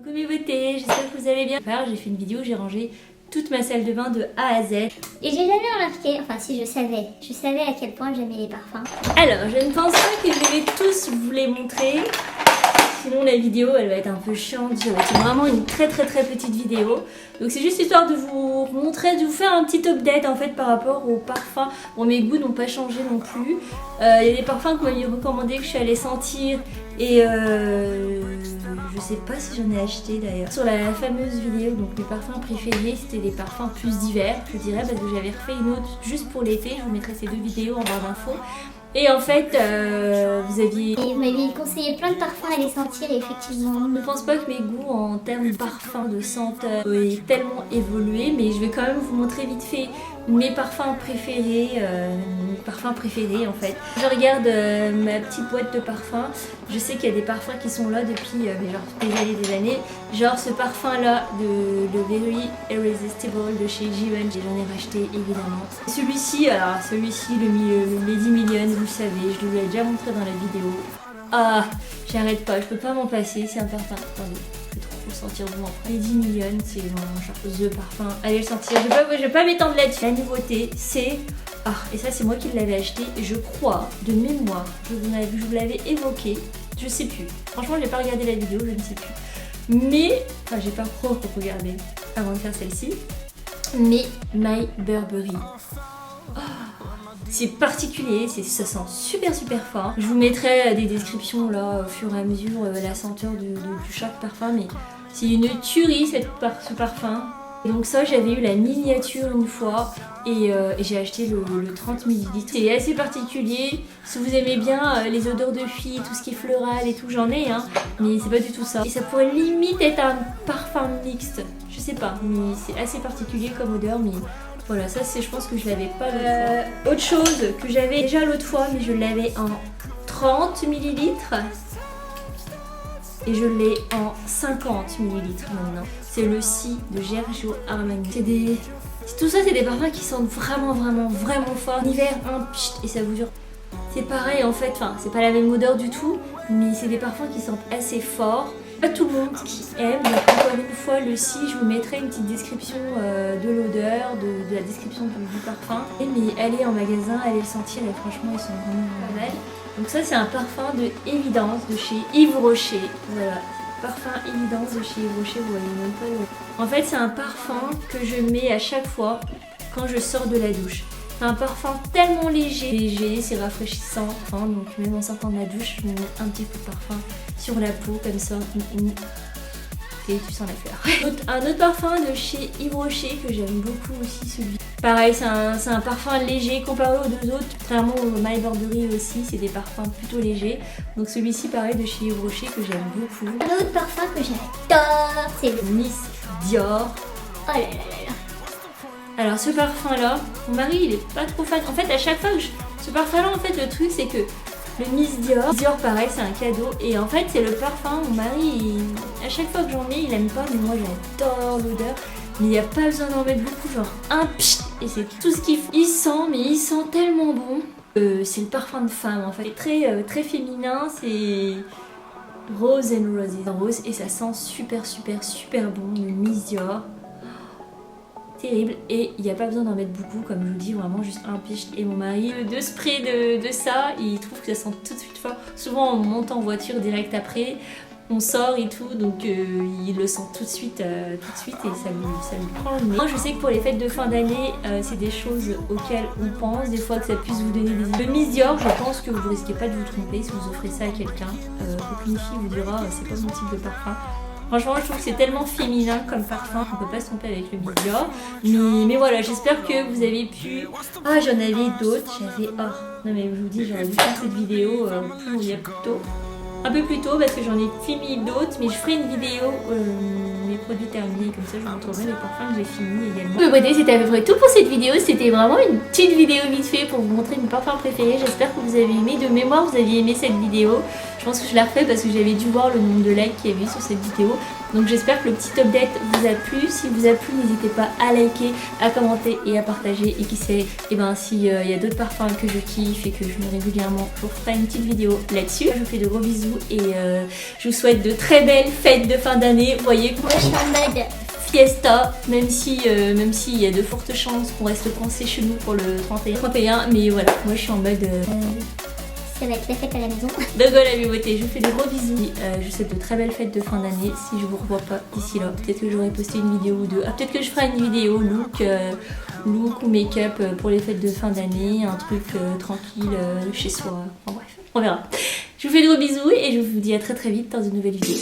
Coucou mes beautés, j'espère que vous allez bien. J'ai fait une vidéo, j'ai rangé toute ma salle de bain de A à Z. Et j'ai jamais remarqué, enfin si je savais à quel point j'aimais les parfums. Alors, je ne pense pas que je vais tous vous les montrer. Sinon la vidéo elle va être un peu chiante, ça va être vraiment une très petite vidéo. Donc c'est juste histoire de vous montrer, de vous faire un petit update en fait par rapport aux parfums. Bon, mes goûts n'ont pas changé non plus. Il y a des parfums que vous m'aviez recommandé que je suis allée sentir et je sais pas si j'en ai acheté d'ailleurs. Sur la fameuse vidéo, donc mes parfums préférés, c'était des parfums plus d'hiver, je dirais, parce que j'avais refait une autre juste pour l'été. Je vous mettrai ces deux vidéos en barre d'infos. Et en fait, vous m'aviez conseillé plein de parfums à les sentir et effectivement... Je ne pense pas que mes goûts en termes de parfum, de senteur aient tellement évolué, mais je vais quand même vous montrer vite fait mes parfums préférés, en fait. Je regarde ma petite boîte de parfums, je sais qu'il y a des parfums qui sont là depuis genre des années. Genre ce parfum là de Very Irresistible de chez Givenchy, j'en ai racheté évidemment. Celui-ci, le Lady Million, vous le savez, je vous l'ai déjà montré dans la vidéo. Ah, j'arrête pas, je peux pas m'en passer, c'est un parfum. Attendez, je vais trop le sentir bon après. Lady Million, c'est vraiment genre the parfum. Allez le sentir, je vais pas m'étendre là-dessus. La nouveauté, c'est... Ah, et ça c'est moi qui l'avais acheté, je crois, de mémoire, je vous l'avais évoqué, je sais plus. Franchement, j'ai pas regardé la vidéo, je ne sais plus. Mais, enfin j'ai pas trop regardé avant de faire celle-ci. Mais My Burberry. Oh, c'est particulier, ça sent super fort. Je vous mettrai des descriptions là au fur et à mesure, la senteur de chaque parfum, mais c'est une tuerie ce parfum. Et donc ça, j'avais eu la miniature une fois et j'ai acheté le 30 ml. C'est assez particulier. Si vous aimez bien les odeurs de filles, tout ce qui est floral et tout, j'en ai, hein, mais c'est pas du tout ça. Et ça pourrait limite être un parfum mixte, je sais pas, mais c'est assez particulier comme odeur, mais... Voilà, ça c'est, je pense que je l'avais pas l'autre fois. Autre chose que j'avais déjà l'autre fois, mais je l'avais en 30 ml et je l'ai en 50 ml maintenant. C'est le Si de Giorgio Armani. Tout ça, c'est des parfums qui sentent vraiment fort. En hiver, et ça vous dure. C'est pareil en fait, enfin c'est pas la même odeur du tout, mais c'est des parfums qui sentent assez fort. Pas tout le monde qui aime, donc encore une fois le Si, je vous mettrai une petite description de l'odeur, de la description du parfum. Mais allez en magasin, allez le sentir et franchement ils sont vraiment pas mal. Donc ça c'est un parfum de Évidence de chez Yves Rocher. Voilà, parfum Évidence de chez Yves Rocher, vous voyez même pas. En fait c'est un parfum que je mets à chaque fois quand je sors de la douche. C'est un parfum tellement léger, c'est rafraîchissant, enfin, donc même en sortant de la douche, je mets un petit peu de parfum sur la peau comme ça, et tu sens la fleur. Un autre parfum de chez Yves Rocher que j'aime beaucoup aussi, celui. Pareil, c'est un parfum léger comparé aux deux autres, contrairement au My Burberry aussi, c'est des parfums plutôt légers. Donc celui-ci pareil de chez Yves Rocher que j'aime beaucoup. Un autre parfum que j'adore, c'est le Miss Dior. Oh là là là là. Alors ce parfum là, mon mari il est pas trop fan. En fait à chaque fois que ce parfum là, en fait le truc c'est que le Miss Dior pareil c'est un cadeau. Et en fait c'est le parfum, mon mari à chaque fois que j'en ai il aime pas, mais moi j'adore l'odeur. Mais il n'y a pas besoin d'en mettre beaucoup, genre un pchit et c'est tout ce qu'il faut. Il sent tellement bon. C'est le parfum de femme en fait. C'est très féminin, c'est Rose and Roses. Rose et ça sent super bon, le Miss Dior. Terrible, et il n'y a pas besoin d'en mettre beaucoup, comme je vous dis, vraiment juste un piche. Et mon mari, deux sprays de ça, il trouve que ça sent tout de suite fort. Souvent on monte en voiture direct après, on sort et tout, donc il le sent tout de suite et ça lui prend le nez. Moi je sais que pour les fêtes de fin d'année, c'est des choses auxquelles on pense, des fois que ça puisse vous donner des idées. Le Miss Dior, je pense que vous ne risquez pas de vous tromper si vous offrez ça à quelqu'un. Aucune fille vous dira c'est pas mon type de parfum. Franchement, je trouve que c'est tellement féminin comme parfum qu'on peut pas se tromper avec le Miss Dior. Mais voilà, j'espère que vous avez pu... Ah, j'en avais d'autres. Non mais je vous dis, j'aurais dû faire cette vidéo un peu plus tôt parce que j'en ai fini d'autres. Mais je ferai une vidéo, mes produits terminés, comme ça je vous montrerai les parfums que j'ai finis également. Donc voilà, c'était à peu près tout pour cette vidéo. C'était vraiment une petite vidéo vite fait pour vous montrer mes parfums préférés. J'espère que vous avez aimé. De mémoire, vous aviez aimé cette vidéo. Je pense que je la refais parce que j'avais dû voir le nombre de likes qu'il y avait sur cette vidéo. Donc j'espère que le petit update vous a plu. Si vous a plu, n'hésitez pas à liker, à commenter et à partager. Et qui sait, et ben s'il y a d'autres parfums que je kiffe et que je mets régulièrement, je vous ferai une petite vidéo là-dessus. Je vous fais de gros bisous et je vous souhaite de très belles fêtes de fin d'année. Vous voyez, Moi je suis en mode fiesta, même s'il y a de fortes chances qu'on reste coincé chez nous pour le 31, mais voilà, moi je suis en mode ça va être la fête à la maison. donc voilà mes beautés, je vous fais de gros bisous, je vous souhaite de très belles fêtes de fin d'année. Si je vous revois pas d'ici là, peut-être que j'aurai posté une vidéo ou deux, peut-être que je ferai une vidéo look ou make-up pour les fêtes de fin d'année, un truc tranquille chez soi, enfin bref, on verra. Je vous fais de gros bisous et je vous dis à très très vite dans une nouvelle vidéo.